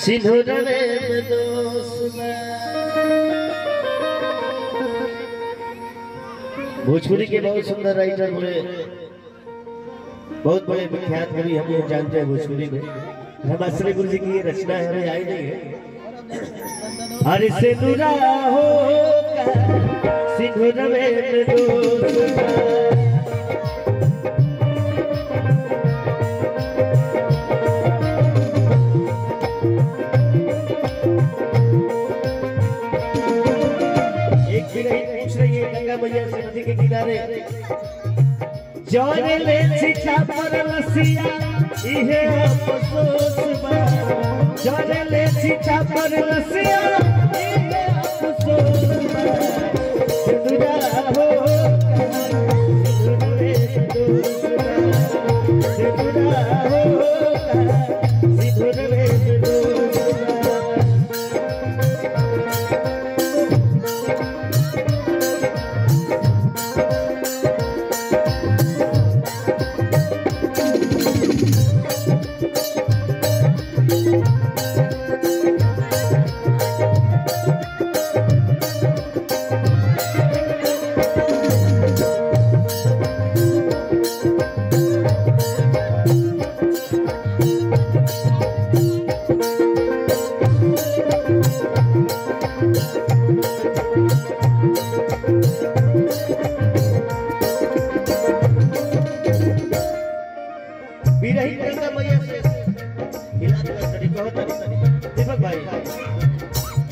सिंधुरे में दोस्त भोजपुरी के बहुत सुंदर राइटर हुए, बहुत बड़े विख्यात कवि हम लोग जानते हैं भोजपुरी में। रामाश्रय गुरु जी की ये रचना है, हमें आई नहीं है। अरे सिंधुरा हो सिंधुरे में दोस्त मैया से नदी के किनारे जौने ले छिछा पर लसिया इहे अफसोस बा। जौने ले छिछा पर लसिया इहे अफसोस बा। सिंधुरा हो सिंधुरा हो सिंधुरे में दोस्त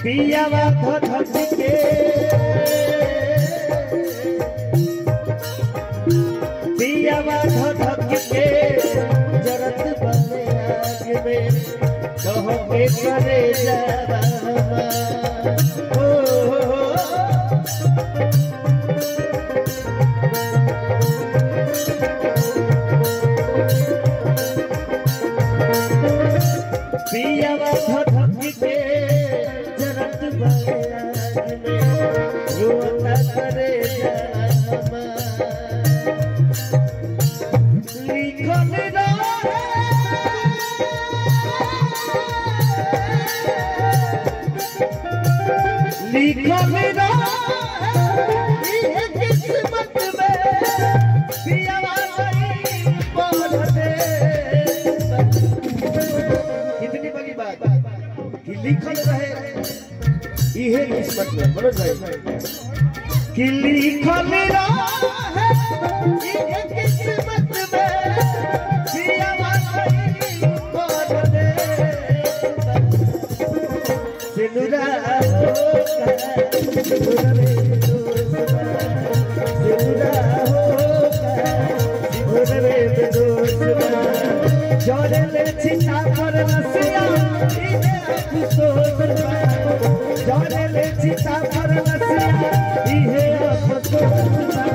पिया धक के पिया धक के जरत बने आग में कहो के करे जावा पिया धक के लिखो मेरा ये किस्मत में पिया वाली बोल दे। कितनी बड़ी बात कि लिखल रहे ये किस्मत में बोलो भाई कि लिखो मेरा ये किस्मत में पिया वाली बोल दे। सिंधुरा जौने ले छिछा पर लसिया इहे अफसोस बा। जौने ले छिछा पर लसिया इहे अफसोस बा।